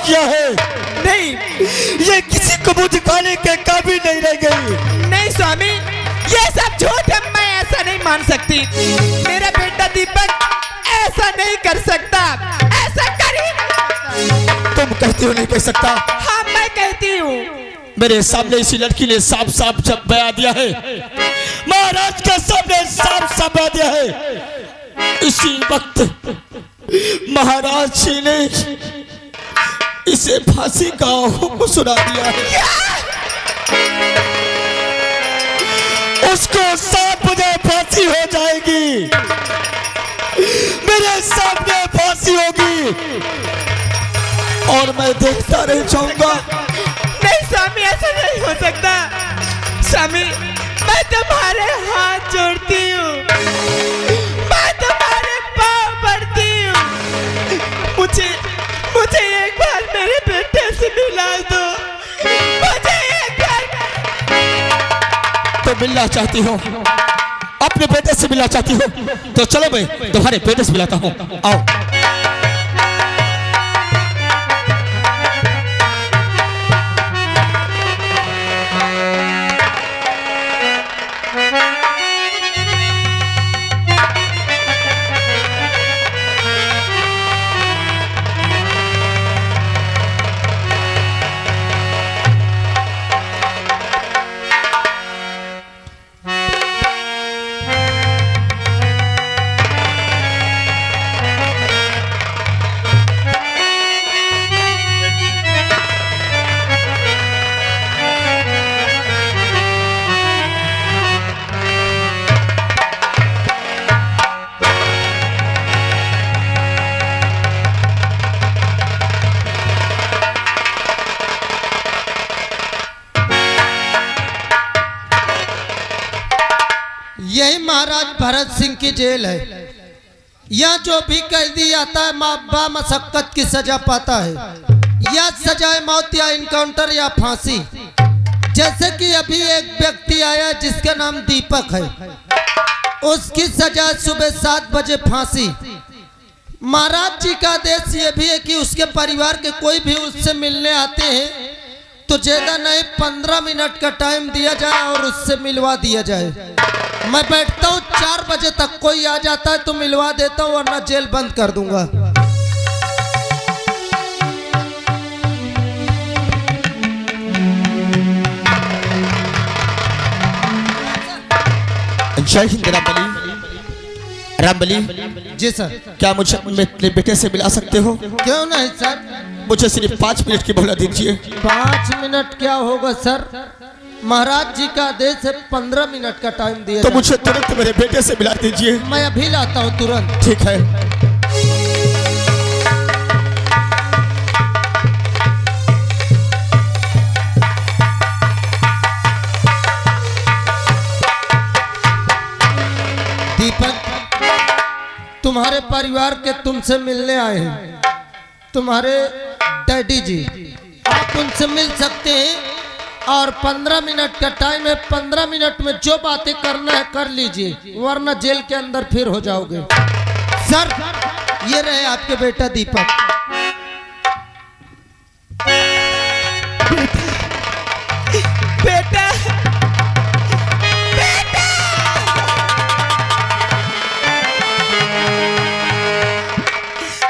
किया है। नहीं, ये किसी को मुंह दिखाने के काबिल नहीं रह गई। नहीं स्वामी, ये सब झूठ है, मैं ऐसा नहीं मान सकती। मेरा बेटा दीपक ऐसा नहीं कर सकता, ऐसा कर ही नहीं सकता। तुम कहती हो नहीं कह सकता? हाँ मैं कहती हूँ। मेरे सामने इसी लड़की ने साफ साफ जब बया दिया है, महाराज के सामने साफ साफ बया दिया है। इसी वक्त महाराज जी ने इसे फांसी का हुक्म सुना दिया है। उसको 7 बजे फांसी हो जाएगी, मेरे सामने फांसी होगी और मैं देखता रह जाऊंगा। नहीं स्वामी, ऐसा नहीं हो सकता। स्वामी, मैं तुम्हारे हाथ जोड़ती हूँ, मैं तुम्हारे पाँव पड़ती हूँ। मुझे एक बार मेरे बेटे से मिला दो, मुझे एक बार। तो मिलना चाहती हो, अपने बेटे से मिलना चाहती हो, तो चलो मैं तुम्हारे बेटे से मिलाता हूँ। आओ। यही महाराज भरत सिंह की जेल है। यहाँ जो भी कैदी आता है बामशक्कत की सजा पाता है, या सजाए मौत या इनकाउंटर या फांसी। जैसे कि अभी एक व्यक्ति आया जिसका नाम दीपक है, उसकी सजा सुबह 7 बजे फांसी। महाराज जी का आदेश ये भी है कि उसके परिवार के कोई भी उससे मिलने आते हैं तो ज्यादा नहीं 15 मिनट का टाइम दिया जाए और उससे मिलवा दिया जाए। मैं बैठता हूँ 4 बजे तक, कोई आ जाता है तो मिलवा देता हूँ, वरना जेल बंद कर दूंगा। जय हिंद रामबली। रामबली जी सर। क्या मुझे अपने बेटे से मिला सकते हो? क्यों नहीं सर, मुझे सिर्फ 5 मिनट की मोहलत दीजिए। 5 मिनट क्या होगा सर, महाराज जी का आदेश है 15 मिनट का टाइम दिया। तो मुझे तुरंत मेरे बेटे से मिला दीजिए। मैं अभी लाता हूँ तुरंत। ठीक है। दीपक, तुम्हारे परिवार के तुमसे मिलने आए हैं, तुम्हारे डैडी जी। आप उनसे मिल सकते हैं और 15 मिनट का टाइम है। 15 मिनट में जो बातें करना है कर लीजिए, वरना जेल के अंदर फिर हो जाओगे। सर, ये रहे आपके बेटा दीपक। बेटा,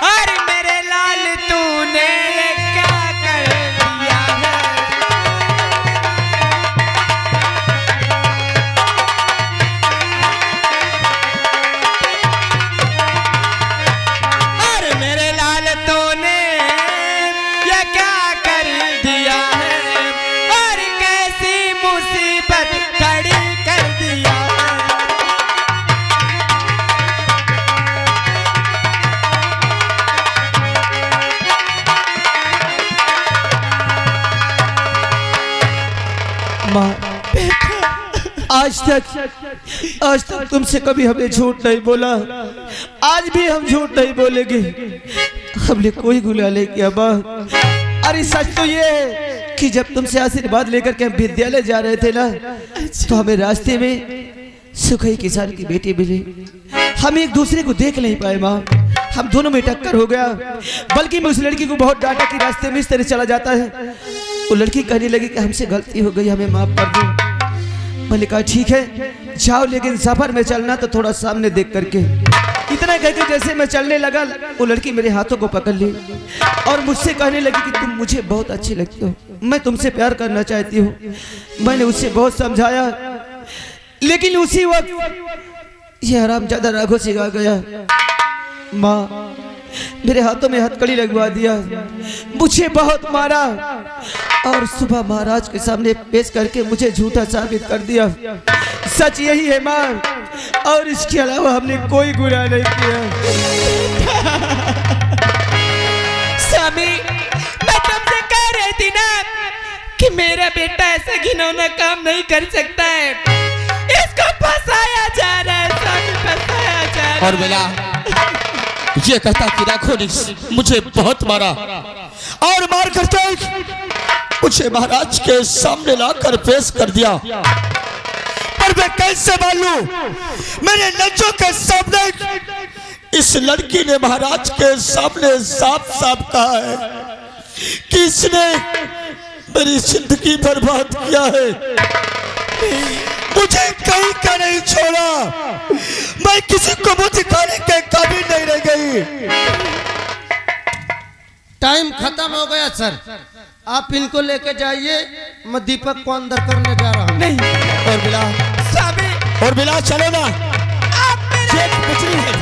अरे मेरे लाल तूने क्या कर दिया है। अरे मेरे लाल तूने ये क्या कर दिया है, और कैसी मुसीबत खड़ी कर दिया है। माँ, आज तक तुमसे कभी हमने झूठ नहीं बोला, आज भी हम झूठ नहीं बोलेंगे। हमने कोई गुनाह नहीं किया माँ। अरे सच तो ये है कि जब तुमसे आशीर्वाद लेकर के हम विद्यालय जा रहे थे ना, तो हमें रास्ते में सुखई किसान की बेटी मिली। हम एक दूसरे को देख नहीं पाए माँ, हम दोनों में टक्कर हो गया। बल्कि मैं उस लड़की को बहुत डांटा कि रास्ते में इस तरह चला जाता है। वो लड़की कहने लगी कि हमसे गलती हो गई, हमें माफ कर दो। मैंने कहा ठीक है जाओ, लेकिन सफर में चलना तो थोड़ा सामने देख करके। इतना कहकर जैसे मैं चलने लगा, वो लड़की मेरे हाथों को पकड़ ली और मुझसे कहने लगी कि तुम मुझे बहुत अच्छी लगती हो, मैं तुमसे प्यार करना चाहती हूँ। मैंने उससे बहुत समझाया, लेकिन उसी वक्त ये हरामजादा राघव सिंह गया। माँ मेरे हाथों में हथकड़ी लगवा दिया, मुझे बहुत मारा और सुबह महाराज के सामने पेश करके मुझे झूठा साबित कर दिया। सच यही है माँ, और इसके अलावा हमने कोई गुनाह नहीं किया। स्वामी, मैं तुमसे कह रही थी ना कि मेरा बेटा ऐसा घिनौना काम नहीं कर सकता है। इसको फंसाया जा रहा है स्वामी, फंसाया जा रहा है। और बेला ये कहता कि राघव ने मुझे बहुत मारा और मार करके मुझे महाराज के सामने लाकर पेश कर दिया। पर मैं कैसे मालूं, मेरे नजरों के सामने इस लड़की ने महाराज के सामने साफ साफ कहा है कि इसने मेरी जिंदगी बर्बाद किया है, मुझे कहीं का नहीं छोड़ा, मैं किसी को मुंह दिखाने के काबिल नहीं रह गई। टाइम खत्म हो गया सर, आप इनको लेके जाइए, मैं दीपक को अंदर करने जा रहा हूँ। नहीं और बिला स्वामी, और बिला चलो ना, आप मेरे ये कुछ नहीं है,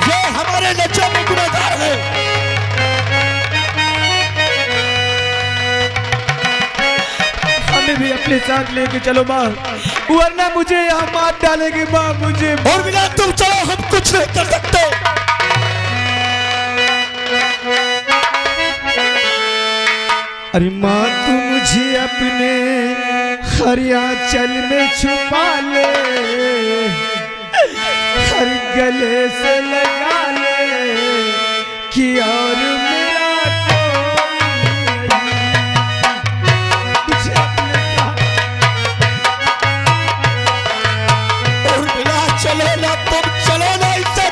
ये हमारे नजरों में गुनहगार है। हमें भी अपने साथ लेके चलो माँ, वरना मुझे यहाँ मार डालेगी माँ मुझे। और बिला तुम चलो, हम कुछ नहीं कर सकते। अरे माँ तू मुझे अपने हरियाचल में छुपा ले, हर गले से लगा ले कि और मेरा कोई नहीं। मुझे अपने और बिला चलो ना, तुम चलो ना, इससे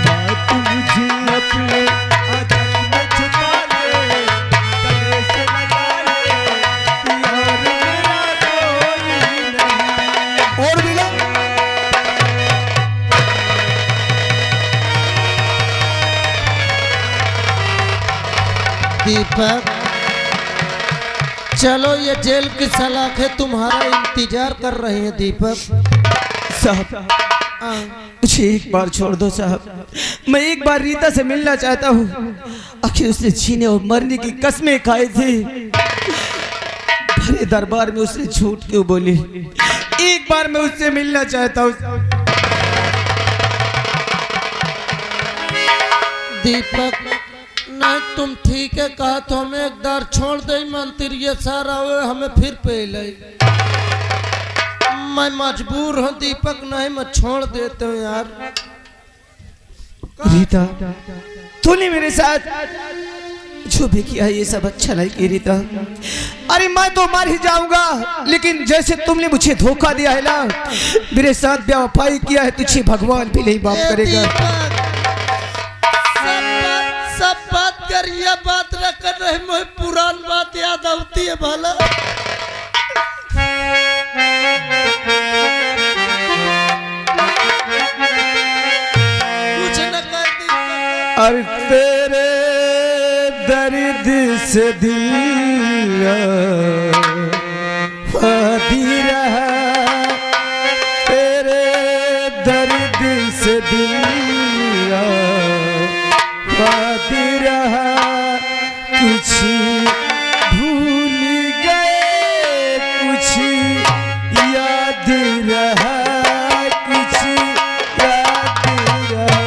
माँ तू मुझे अपने दीपक चलो, ये जेल की सलाखें तुम्हारा इंतजार कर रही हैं। दीपक साहब मुझे एक बार छोड़ दो साहब, मैं एक बार रीता से मिलना चाहता हूँ। आखिर उसने जीने और मरने की कसमें खाई थी, भरे दरबार में उसने झूठ क्यों बोली? एक बार मैं उससे मिलना चाहता हूँ। दीपक नहीं, तुम ठीक है कहा तो हमें एक बार छोड़ दे, मंदिर ये सारा हुए हमें फिर पे ले। मैं मजबूर हूँ दीपक, नहीं मैं छोड़ देते हूँ यार। रीता तूने मेरे साथ जो भी किया ये सब अच्छा नहीं किया रीता। अरे मैं तो मर ही जाऊंगा, लेकिन जैसे तुमने मुझे धोखा दिया है ना, मेरे साथ बेवफाई किया है, तुझे भगवान भी नहीं माफ करेगा। सब बात कर, ये बात रख कर रहे, मुझे पुरान बात याद आती है भला। कुछ न कर दी। और तेरे दर्द से दिल फादी रहा, तेरे दर्द से दिल फादी रहा, कुछ भूल गए कुछ याद रहा, कुछ याद रहा।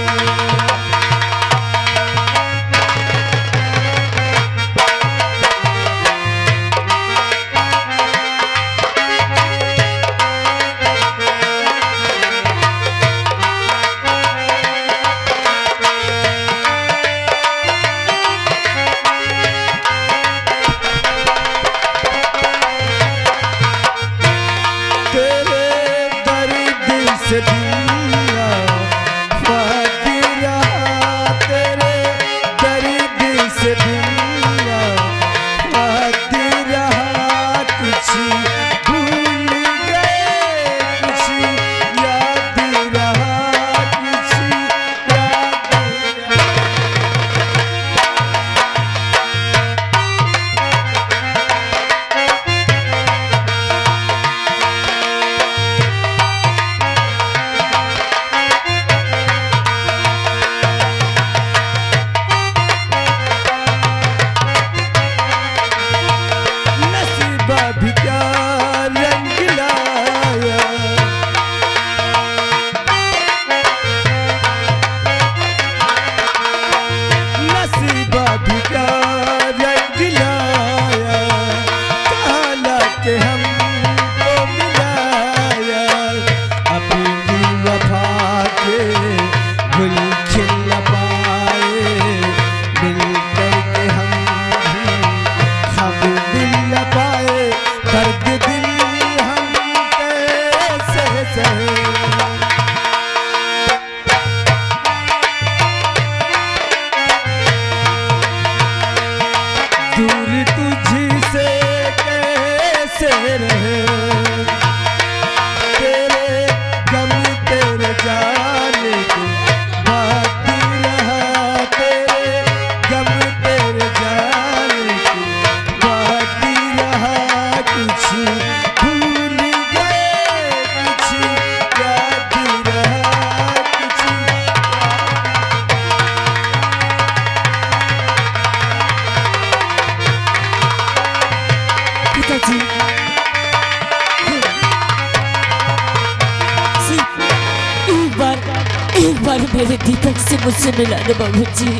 दीपक से मुझसे मिला दो बाबूजी।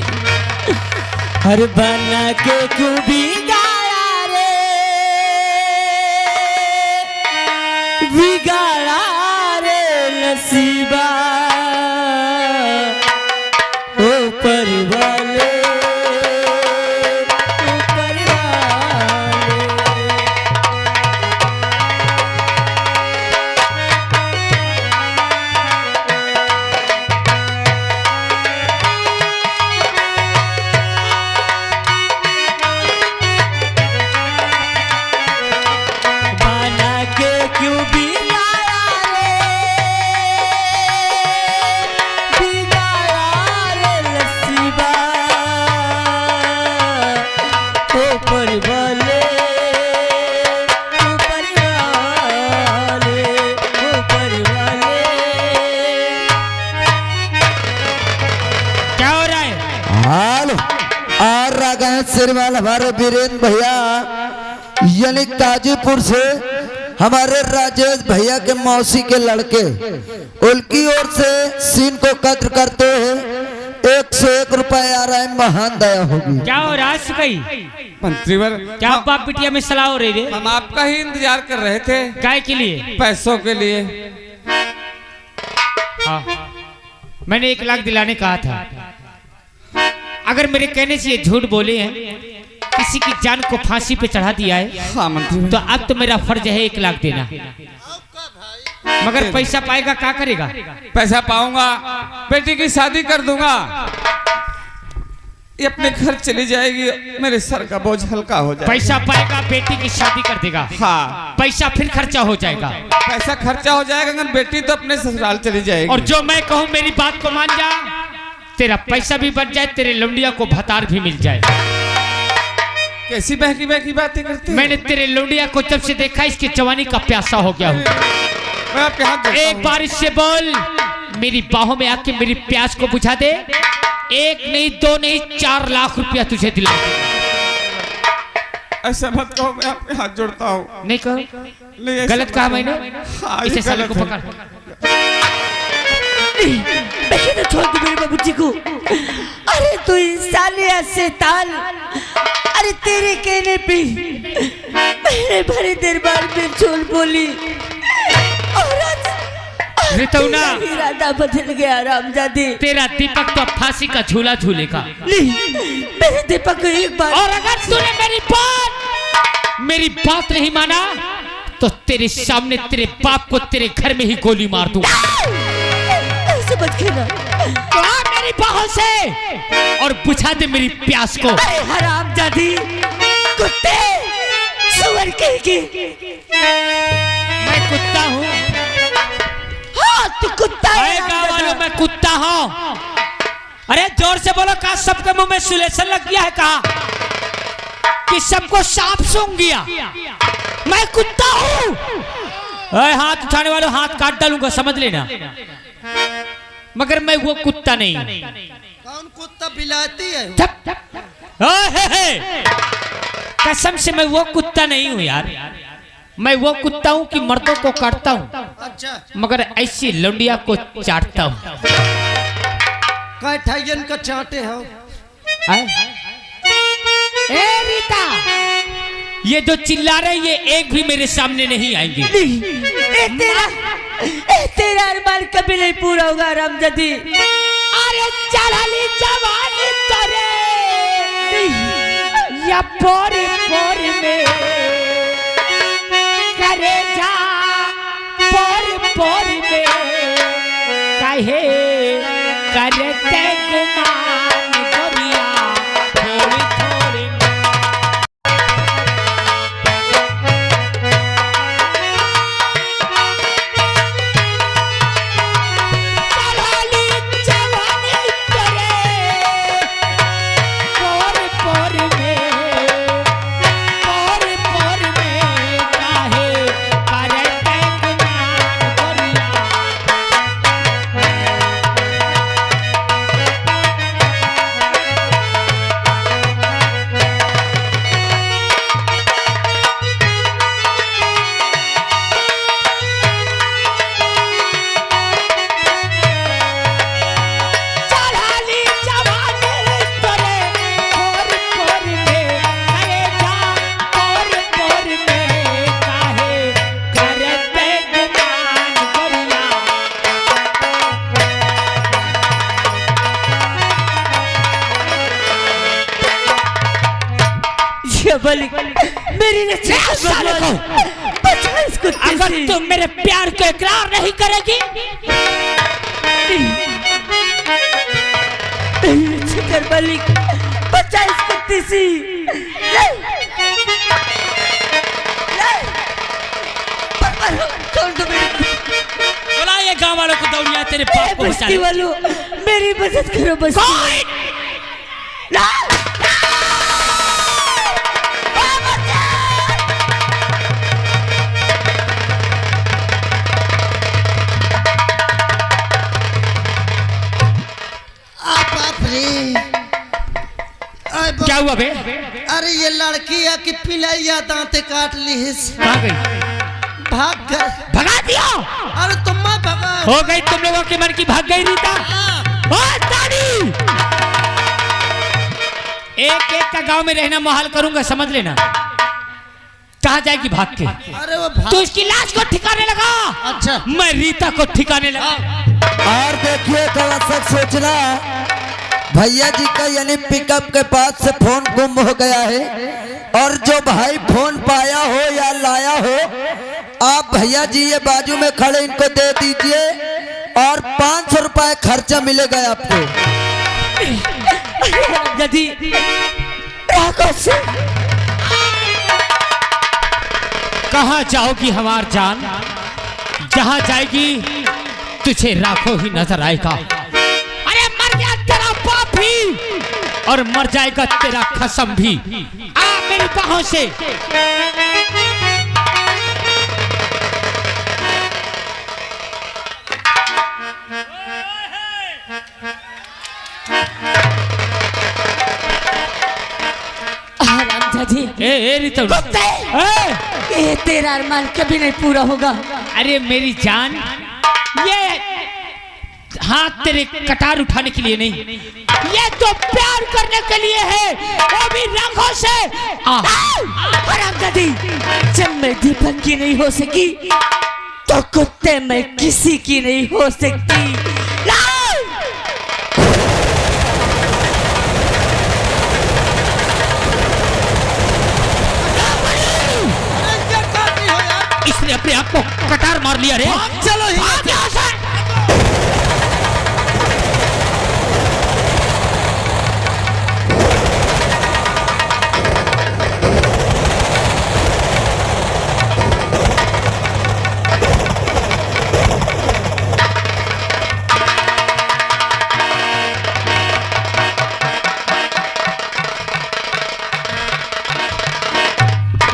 हर बना के क्यों बिगाड़ा रे, बिगाड़ा रे नसीबा, ऊपर वाले, ऊपर वाले। बना के क्यों बिगाड़ा रे, बिगाड़ा रे नसीबा, ऊपर वाले, ऊपर वाले, ऊपर वाले। क्या हो रहा है? हाल और रागा सिरवाल हमारे वीरेंद्र भैया यानी काजीपुर से हमारे राजेश भैया के मौसी के लड़के, उनकी ओर से सीन को कद्र करते हैं 101 रुपए आ रहा है। महान दया होगी। क्या हो रहा है सुकई? मंत्रीवर क्या बाप बिटिया में सलाह हो रही है? हम आपका ही इंतजार कर रहे थे काय के लिए? पैसों के लिए। हाँ, मैंने 1 लाख दिलाने कहा था। अगर मेरे कहने से ये झूठ बोले हैं, किसी की जान को फांसी पे चढ़ा दिया है, हाँ मंत्री, तो अब तो मेरा फर्ज है 1 लाख देना। मगर पैसा पाएगा क्या करेगा? पैसा पाऊंगा, बेटी की शादी कर दूंगा, ये अपने घर चली जाएगी, मेरे सर का बोझ हल्का हो जाएगा। पैसा पाएगा, बेटी की शादी कर देगा। हाँ, पैसा फिर खर्चा हो जाएगा। पैसा खर्चा हो जाएगा, अगर बेटी तो अपने ससुराल चली जाएगी। और जो मैं कहूँ मेरी बात को मान जा, तेरा पैसा भी बच जाए, तेरे लौंडिया को भतार भी मिल जाए। कैसी बहकी बहकी बातें करती? मैंने तेरे लौंडिया को जब से देखा इसकी जवानी का प्यासा हो गया हूँ। मैं आपके हाथ जोड़ता एक हूँ। बार इससे बोल, मेरी बाहों में आके मेरी प्यास को बुझा दे। 1 नहीं 2 नहीं 4 लाख रुपया तुझे दिला दूंगा। ऐसा मत कहो, मैं आपके हाथ जोड़ता हूँ। नहीं कहो, नहीं, ऐसा गलत मत कहा कहो। मैंने। हाँ, इसे ये साले को गलत है। पकड़। मैं कहना छोड़ दो मेरे बाबूजी को। अरे तू इंसान या शैतान, अरे तेरे कहने पे मेरे भरे दरबार में झूठ बोली और आज रितौना, मेरा इरादा बदल गया रामजादी। तेरा दीपक तो फांसी का झूला झूलेगा। नहीं, मेरे दीपक को एक बार, और अगर तूने मेरी बात नहीं माना तो तेरे सामने तेरे बाप को तेरे घर में ही गोली मार दूंगा। ऐसे मत कहना। तो आ मेरी बाहों से और बुझा दे मेरी प्यास को। अरे हरामजादी, कुत्ते, सुअर कहेगी। मैं कुत्ता हूँ। हाँ तू कुत्ता है। गाँव वालों मैं कुत्ता हूँ। अरे जोर से बोलो, कहा सबके मुंह में सुलेशन लग गया है? कहा कि सबको सांप सूंघ गया? मैं कुत्ता हूँ। हाथ उठाने वालों हाथ काट डालूंगा, समझ लेना। मगर मैं वो कुत्ता नहीं। कौन कुत्ता बिलाती है? कसम से मैं वो कुत्ता नहीं हूँ यार। मैं वो कुत्ता हूँ कि मर्दों को काटता हूँ, अच्छा, मगर ऐसी लौंडिया को चाटता हूँ। काय ठाइयन का चाटे हो? ए रीता, ये जो चिल्ला रहे ये एक भी मेरे सामने नहीं आएंगे। तेरा अरमान कभी नहीं पूरा होगा रामजादी। अरे चढ़ाली जवानी तोरे या पोरी पोरी में करे जा, पोरी पोरी में कहे करते गुमान गोरिया थोड़ी थोड़ी में। चढ़ाली जवानी तोरे पोरी पोरी में, पोरी पोरी में काहे करते गुमान गोरिया। क्या मालिक, मेरी रक्षा कर भगवान, बचा इस कुत्ते अगर से। तुम मेरे प्यार को इकरार नहीं करेगी, मेरी रक्षा कर मालिक, बचा इस कुत्ते से। छोड़ दो मेरे, बुलाइए गांव वालों को, दौड़िया तेरे पाप को बचा बस्ती ले। वालों, मेरी मदद करो बस्ती। ना, बाप रे, क्या हुआ बे? अरे ये लड़की है कि पिलैया दांते काट ली, कहाँ गई? भाग गए। भगा दिया। अरे तुम मत भगा। हो गई तुम लोगों के मन की, भाग गई रीता। ओ दादी, एक एक का गांव में रहना मुहाल करूंगा, समझ लेना। कहाँ जाएगी भाग के? अरे वो भाग। तू इसकी लाश को ठिकाने लगा, अच्छा, मैं रीता को ठिकाने लगा। और देखिए थोड़ा सा सोचना, भैया जी का यानी पिकअप के पास से फोन गुम हो गया है, और जो भाई फोन पाया हो या लाया हो, आप भैया जी ये बाजू में खड़े इनको दे दीजिए, और 500 रुपए खर्चा मिलेगा आपको। यदि राघव से कहाँ जाओगी हमार जान? जहाँ जाएगी तुझे राखो ही नजर आएगा। अरे मर गया तेरा बाप भी, और मर जाएगा तेरा खसम भी। आ मेरी बाहों से। रामजाजी, ए रीता, ये तेरा अरमान कभी नहीं पूरा होगा। अरे मेरी जान, ये हाथ तेरे कटार उठाने के लिए नहीं, ये तो प्यार करने के लिए है, वो भी रंगों से। रामजाजी, जब मैं दीपक की नहीं हो सकी, तो कुत्ते में किसी की नहीं हो सकती। इसने अपने आप को कटार मार लिया रे। चलो भाग यहाँ से।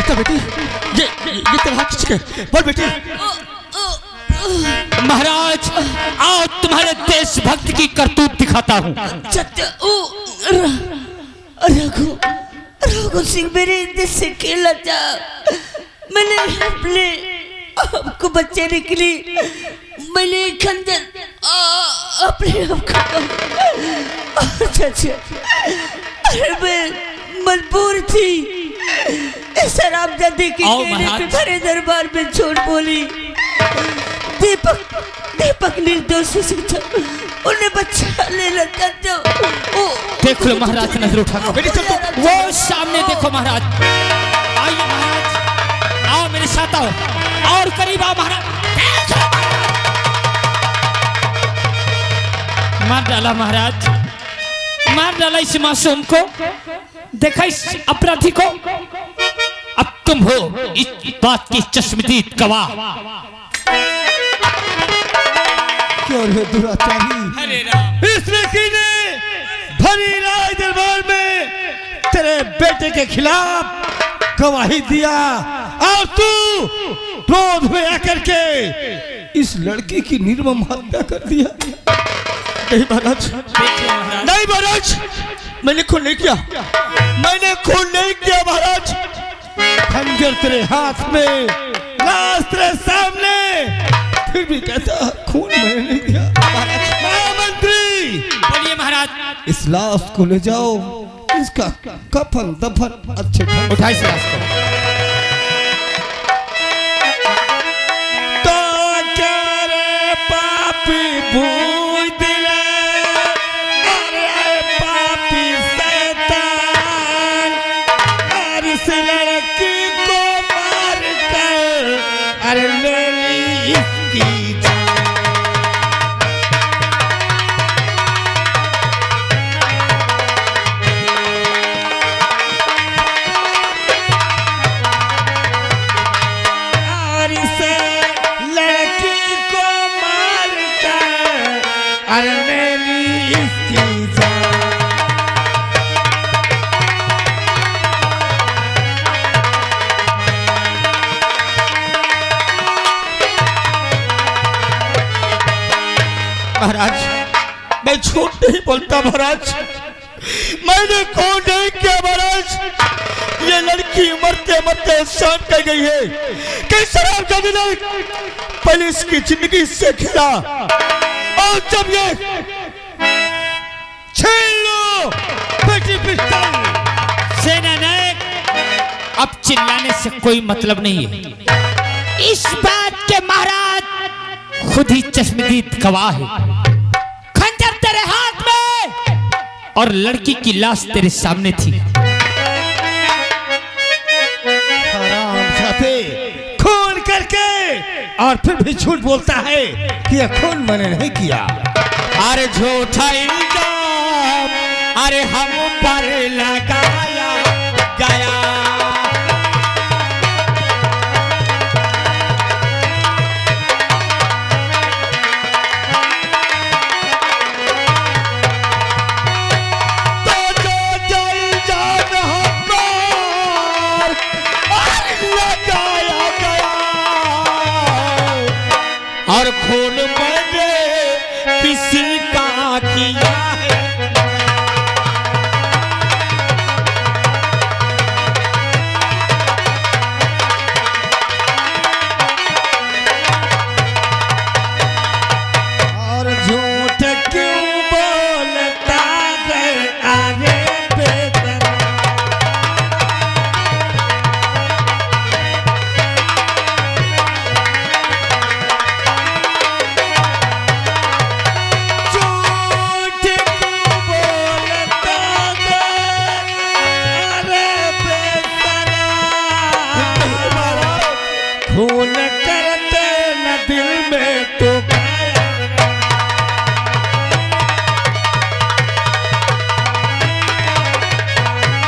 बेटी, ये तेरा हाथ खींच के बोल बेटी। महाराज, आओ तुम्हारे देशभक्त की करतूत दिखाता हूँ। रघु, रघु सिंह मेरे दिल से खेला था, मैंने अपने आपको बचाने के लिए मैंने खंजर अपने आप को। अच्छा, अरे मैं मजबूर थी, शराबजादी के कहने पे भरे दरबार में झूठ बोली। दीपक निर्दोष था, उन्हें बच्चा ले लगा था। देख लो महाराज, नजर उठा कर वो सामने देखो महाराज। आइए महाराज, आओ मेरे साथ आओ, और करीब आओ महाराज। मार डाला महाराज, मार डाला इस मासूम को, देखा इस अपराधी को। अब तुम हो इस बात की चश्मदीद गवाह। क्यों रे दुराचारी, हरे राम। इस लड़की ने भरी राज दरबार में तेरे बेटे के खिलाफ गवाही दिया, और तू क्रोध में आकर के इस लड़की की निर्मम हत्या कर दिया। नहीं महाराज, नहीं महाराज, मैंने खून नहीं किया, मैंने खून नहीं किया महाराज। खंजर तेरे हाथ में, लाश तेरे सामने, फिर भी कहता खून मैंने नहीं किया। महामंत्री, बोलिए महाराज। इस लाश को ले जाओ, इसका कफन दफन अच्छे ढंग। उठाई इस लाश को। तो क्या रे पापी भूल दिले, अरे पापी शैतान, अरे से महाराज मैं झूठ नहीं बोलता महाराज, मैंने कौन नहीं किया महाराज। ये लड़की मरते मरते शान कर गई है कि शराब का नहीं, पहले इसकी जिंदगी से खेला और जब ये छीन लो बेटी पिस्तौल। सेनानायक, अब चिल्लाने से कोई मतलब नहीं है। इस बात के महाराज खुद ही चश्मदीद गवाह है। खंजर तेरे हाथ में और लड़की की लाश तेरे सामने थी। खून करके और फिर भी झूठ बोलता है कि यह खून मैंने नहीं किया। अरे झूठा इल्जाम अरे हम पर